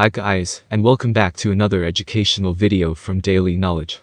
Hi guys, and welcome back to another educational video from Daily Knowledge.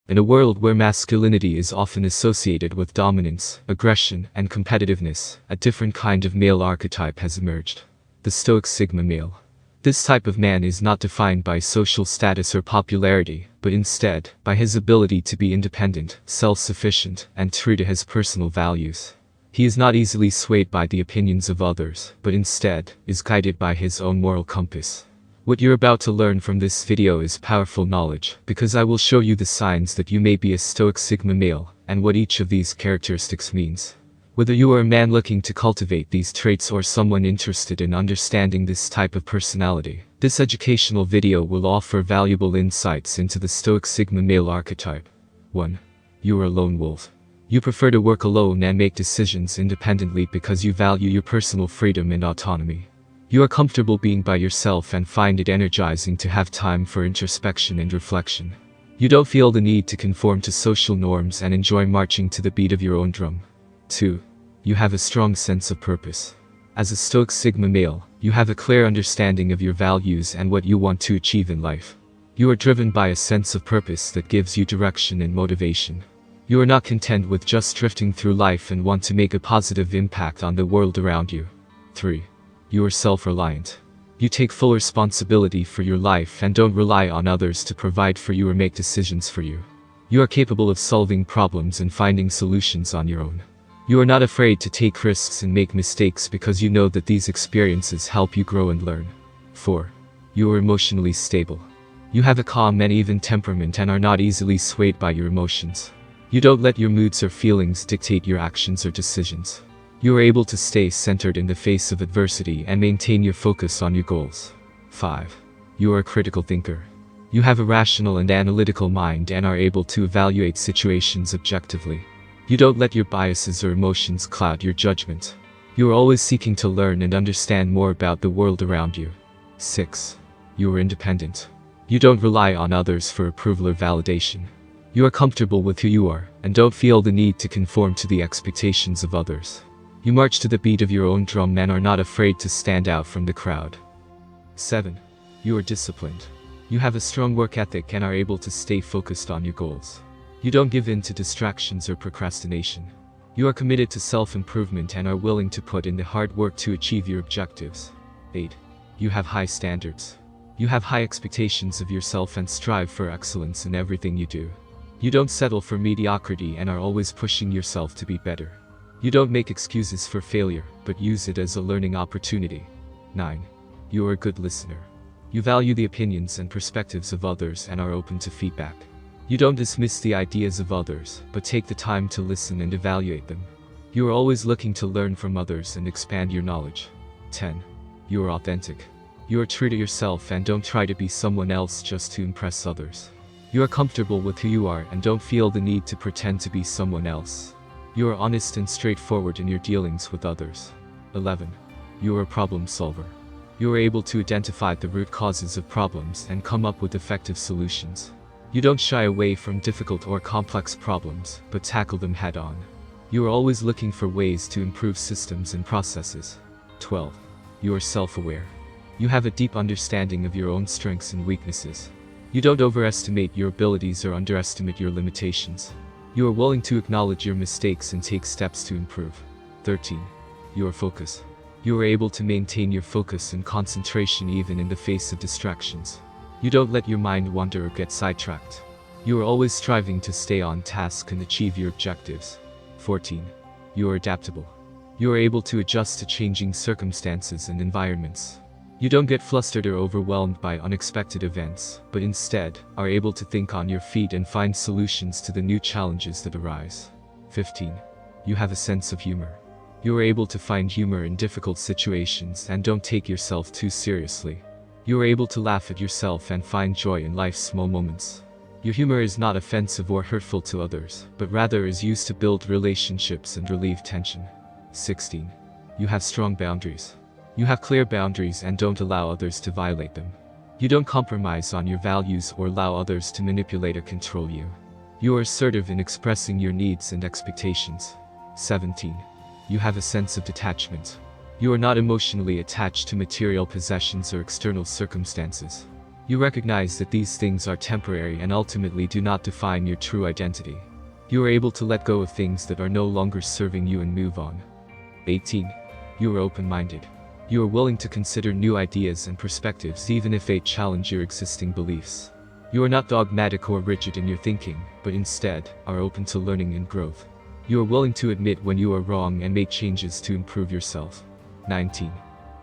In a world where masculinity is often associated with dominance, aggression, and competitiveness, a different kind of male archetype has emerged. The Stoic Sigma male. This type of man is not defined by social status or popularity, but instead, by his ability to be independent, self-sufficient, and true to his personal values. He is not easily swayed by the opinions of others, but instead, is guided by his own moral compass. What you're about to learn from this video is powerful knowledge, because I will show you the signs that you may be a Stoic Sigma male, and what each of these characteristics means. Whether you are a man looking to cultivate these traits or someone interested in understanding this type of personality, this educational video will offer valuable insights into the Stoic Sigma male archetype. 1. You are a lone wolf. You prefer to work alone and make decisions independently because you value your personal freedom and autonomy. You are comfortable being by yourself and find it energizing to have time for introspection and reflection. You don't feel the need to conform to social norms and enjoy marching to the beat of your own drum. 2. You have a strong sense of purpose. As a Stoic Sigma male, you have a clear understanding of your values and what you want to achieve in life. You are driven by a sense of purpose that gives you direction and motivation. You are not content with just drifting through life and want to make a positive impact on the world around you. 3. You are self-reliant. You take full responsibility for your life and don't rely on others to provide for you or make decisions for you. You are capable of solving problems and finding solutions on your own. You are not afraid to take risks and make mistakes because you know that these experiences help you grow and learn. 4. You are emotionally stable. You have a calm and even temperament and are not easily swayed by your emotions. You don't let your moods or feelings dictate your actions or decisions. You are able to stay centered in the face of adversity and maintain your focus on your goals. 5. You are a critical thinker. You have a rational and analytical mind and are able to evaluate situations objectively. You don't let your biases or emotions cloud your judgment. You are always seeking to learn and understand more about the world around you. 6. You are independent. You don't rely on others for approval or validation. You are comfortable with who you are, and don't feel the need to conform to the expectations of others. You march to the beat of your own drum and are not afraid to stand out from the crowd. 7. You are disciplined. You have a strong work ethic and are able to stay focused on your goals. You don't give in to distractions or procrastination. You are committed to self-improvement and are willing to put in the hard work to achieve your objectives. 8. You have high standards. You have high expectations of yourself and strive for excellence in everything you do. You don't settle for mediocrity and are always pushing yourself to be better. You don't make excuses for failure, but use it as a learning opportunity. 9. You are a good listener. You value the opinions and perspectives of others and are open to feedback. You don't dismiss the ideas of others, but take the time to listen and evaluate them. You are always looking to learn from others and expand your knowledge. 10. You are authentic. You are true to yourself and don't try to be someone else just to impress others. You are comfortable with who you are and don't feel the need to pretend to be someone else. You are honest and straightforward in your dealings with others. 11. You are a problem solver. You are able to identify the root causes of problems and come up with effective solutions. You don't shy away from difficult or complex problems, but tackle them head-on. You are always looking for ways to improve systems and processes. 12. You are self-aware. You have a deep understanding of your own strengths and weaknesses. You don't overestimate your abilities or underestimate your limitations. You are willing to acknowledge your mistakes and take steps to improve. 13. You are focused. You are able to maintain your focus and concentration even in the face of distractions. You don't let your mind wander or get sidetracked. You are always striving to stay on task and achieve your objectives. 14. You are adaptable. You are able to adjust to changing circumstances and environments. You don't get flustered or overwhelmed by unexpected events, but instead, are able to think on your feet and find solutions to the new challenges that arise. 15. You have a sense of humor. You are able to find humor in difficult situations and don't take yourself too seriously. You are able to laugh at yourself and find joy in life's small moments. Your humor is not offensive or hurtful to others, but rather is used to build relationships and relieve tension. 16. You have strong boundaries. You have clear boundaries and don't allow others to violate them. You don't compromise on your values or allow others to manipulate or control you. You are assertive in expressing your needs and expectations. 17. You have a sense of detachment. You are not emotionally attached to material possessions or external circumstances. You recognize that these things are temporary and ultimately do not define your true identity. You are able to let go of things that are no longer serving you and move on. 18. You are open-minded. You are willing to consider new ideas and perspectives even if they challenge your existing beliefs. You are not dogmatic or rigid in your thinking, but instead, are open to learning and growth. You are willing to admit when you are wrong and make changes to improve yourself. 19.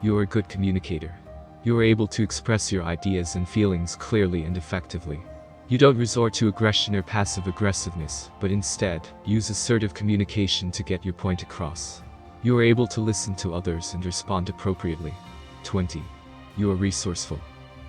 You are a good communicator. You are able to express your ideas and feelings clearly and effectively. You don't resort to aggression or passive aggressiveness, but instead, use assertive communication to get your point across. You are able to listen to others and respond appropriately. 20. You are resourceful.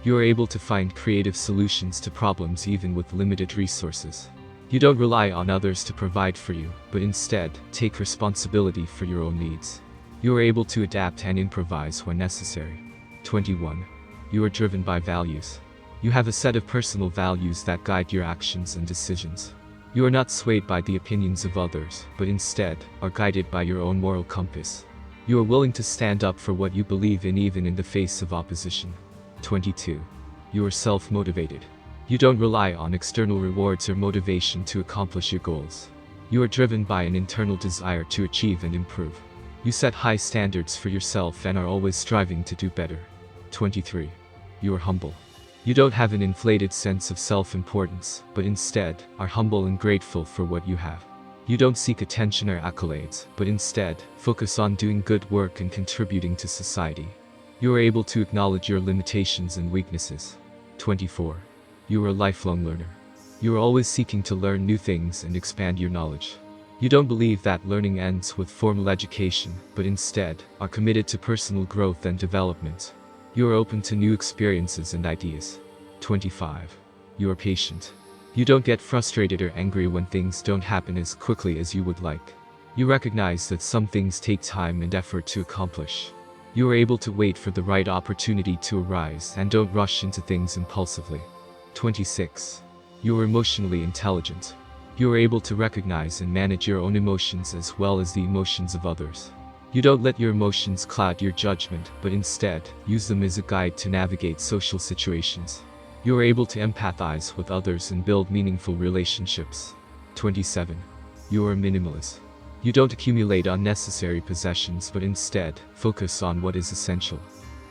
You are able to find creative solutions to problems even with limited resources. You don't rely on others to provide for you, but instead, take responsibility for your own needs. You are able to adapt and improvise when necessary. 21. You are driven by values. You have a set of personal values that guide your actions and decisions. You are not swayed by the opinions of others, but instead, are guided by your own moral compass. You are willing to stand up for what you believe in even in the face of opposition. 22. You are self-motivated. You don't rely on external rewards or motivation to accomplish your goals. You are driven by an internal desire to achieve and improve. You set high standards for yourself and are always striving to do better. 23. You are humble. You don't have an inflated sense of self-importance, but instead, are humble and grateful for what you have. You don't seek attention or accolades, but instead, focus on doing good work and contributing to society. You are able to acknowledge your limitations and weaknesses. 24. You are a lifelong learner. You are always seeking to learn new things and expand your knowledge. You don't believe that learning ends with formal education, but instead, are committed to personal growth and development. You are open to new experiences and ideas. 25. You are patient. You don't get frustrated or angry when things don't happen as quickly as you would like. You recognize that some things take time and effort to accomplish. You are able to wait for the right opportunity to arise and don't rush into things impulsively. 26. You are emotionally intelligent. You are able to recognize and manage your own emotions as well as the emotions of others. You don't let your emotions cloud your judgment, but instead, use them as a guide to navigate social situations. You are able to empathize with others and build meaningful relationships. 27. You are a minimalist. You don't accumulate unnecessary possessions but instead, focus on what is essential.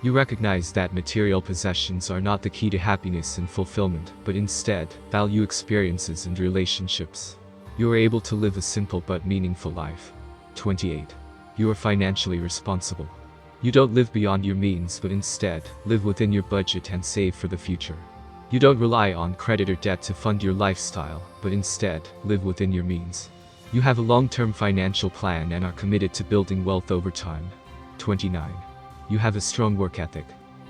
You recognize that material possessions are not the key to happiness and fulfillment, but instead, value experiences and relationships. You are able to live a simple but meaningful life. 28. You are financially responsible. You don't live beyond your means but instead, live within your budget and save for the future. You don't rely on credit or debt to fund your lifestyle, but instead, live within your means. You have a long-term financial plan and are committed to building wealth over time. 29. You have a strong work ethic.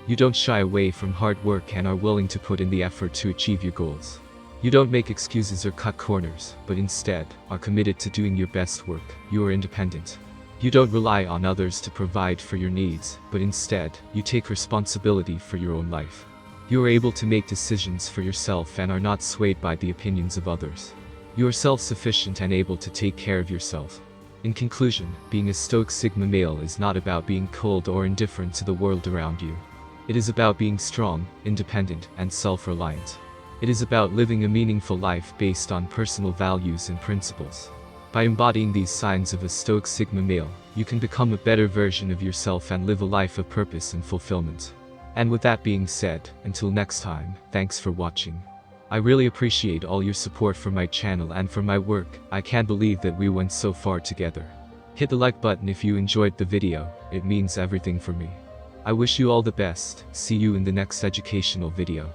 You don't shy away from hard work and are willing to put in the effort to achieve your goals. You don't make excuses or cut corners, but instead, are committed to doing your best work. You are independent. You don't rely on others to provide for your needs, but instead, you take responsibility for your own life. You are able to make decisions for yourself and are not swayed by the opinions of others. You are self-sufficient and able to take care of yourself. In conclusion, being a Stoic Sigma male is not about being cold or indifferent to the world around you. It is about being strong, independent, and self-reliant. It is about living a meaningful life based on personal values and principles. By embodying these signs of a Stoic Sigma male, you can become a better version of yourself and live a life of purpose and fulfillment. And with that being said, until next time, thanks for watching. I really appreciate all your support for my channel and for my work. I can't believe that we went so far together. Hit the like button if you enjoyed the video, it means everything for me. I wish you all the best, see you in the next educational video.